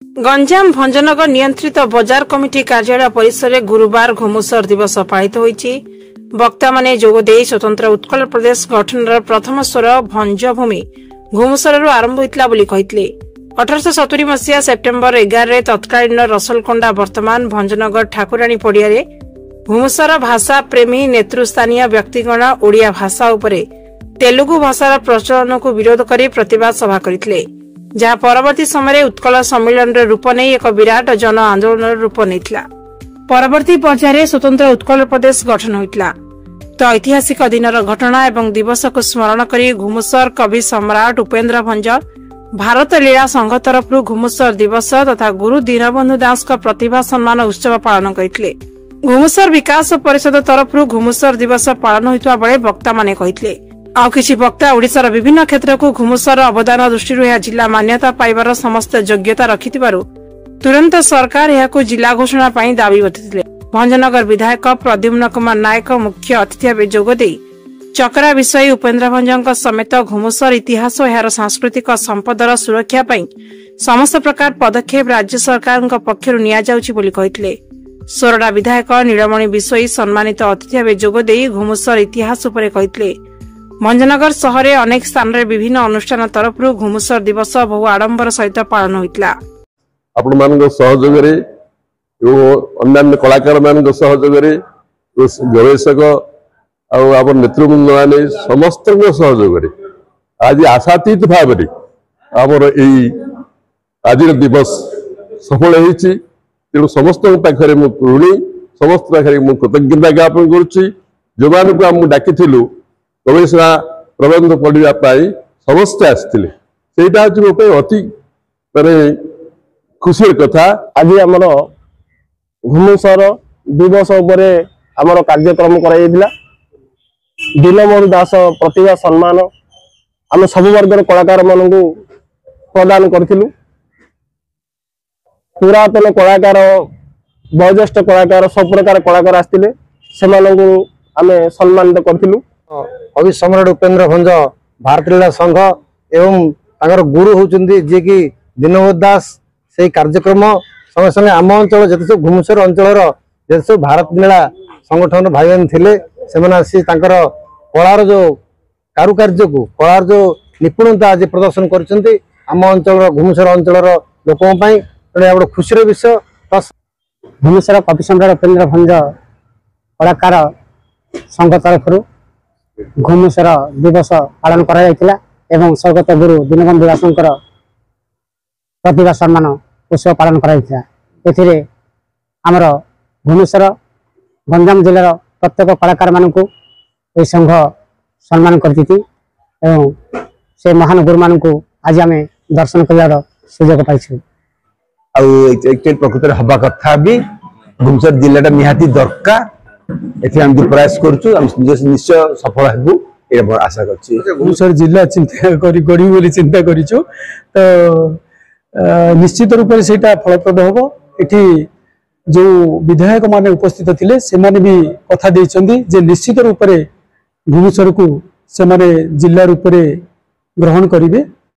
गंजाम भंजनगर नियंत्रित बजार कमिटी कार्यालय परिसर में गुरुवार घुमुसर दिवस पालित होईछि। वक्ता माने जोगदे स्वतंत्र उत्कल प्रदेश गठन प्रथम स्वर भंजभूमि घुमुसर आरंभ होइतला बोली कहितले। 1870 मसीहा सेप्टेम्बर 11 तत्कालीन रसलकोंडा वर्तमान भंजनगर ठाकुराणी पड़िया घुमुसर भाषा प्रेमी नेतृस्थानीय व्यक्तिगण ओडिया भाषा उपरे तेलुगु भाषार प्रचलन को विरोध कर प्रतिवाद सभा करथिले, जहाँ परवर्ती समय उत्कल सम्मेलन रूप नहीं एक विराट जन आंदोलन रूप नहीं। परवर्ती पर्यायर स्वतंत्र उत्कल प्रदेश गठन होइतला। तो ऐतिहासिक दिनर घटना एवं दिवस को स्मरण करी घुमुसर कवि सम्राट उपेन्द्र भंज भारत लीला संघ तरफ घुमुसर दिवस तथा गुरु दीनबंधु दास प्रतिभा सम्मान उत्सव पालन करथिले। घुमुसर विकास परिषद तरफ घुमुसर दिवस पालन होइतबा बेले वक्ता माने कहितले। आउ किछि वक्ता ओडिशार विभिन्न क्षेत्र को घुमुसर अवदान दृष्टि जिला मान्यता पाइबार समस्त योग्यता रखिथिबारु तुरंत सरकार यहाको जिला घोषणा पाई दाबी बतिथिले। भंजनगर विधायक प्रद्युम्न कुमार नायक मुख्य अतिथि भाव जोगदे चकरा विषय उपेन्द्र भंजक समेत घुमुसर इतिहास और यार सांस्कृतिक संपदर सुरक्षा पाई समस्त प्रकार पदक्षेप राज्य सरकार पक्षर नि सोरडा विधायक नीलमणि विषय सम्मानित अतिथि भाव जोगदे घुमुसर इतिहास उपर कहितले। भंजनगर शहर में अनेक स्थान रे विभिन्न अनुष्ठान तरफ घुमुसर दिवस बहु आडंबर सहित पालन होइतला। आपण मान सहयोग अन्य कलाकार मान सहयोग गवेषक आम नेतृवृंद मान समस्त सहयोग आज आशातीत भाव आमर आज दिवस सफल होती। तेणु समस्त पाखे ऋणी समस्त पाखे कृतज्ञता ज्ञापन करुच्ची। जो मानक आम डाकी गवेषणा प्रबंध पढ़ाई समस्ते आसते सेटा हूँ अति माने खुशी कथा। आज आमर घुमुसर दिवस आमर कार्यक्रम कर दीनबंधु दास प्रतिभा सम्मान आम सब वर्गर कलाकार मान प्रदान करूँ। पुरातन कलाकार वयोज्येष्ठ कलाकार सब प्रकार कलाकार आसते आम सम्मानित करूँ। कवि सम्राट उपेन्द्र भंज भारत लीला संघ एवं गुरु होती जी की दीनबंधु दास से कार्यक्रम संगे संगे आम अंचल जिते सब घुमुसर अंचल जिते सब भारत लीला संगठन भाई बहन थे से कलार जो कारुकार्य को कलार जो निपुणता आज प्रदर्शन कर आम अंचल घुमुसर अंचल लोकों गोटे खुशी विषय। घुमुसर कवि सम्राट उपेन्द्र भंज कलाकार संघ तरफ घुमुसर दिवस पालन करा एवं स्वर्गत गुरु दीनबंधु दास प्रतिभा सम्मान उत्सव पालन करा। आमर घुमुसर गंजाम जिलार प्रत्येक कलाकार मानक संघ सम्मान करती से महान गुरु मानक आज आम दर्शन कर सुजोग पाइछू। प्रकृत हवा कथा भी घुमुसर जिला निहाती दरकार प्रयास निश्चय सफल हो आशा कर जिला चिंता कर निश्चित रूप से फलप्रद हम। ये जो विधायक माने उपस्थित थिले से माने भी कथा देइछन्दी निश्चित रूप से घुमुसर को से माने जिला रूप में ग्रहण करेंगे।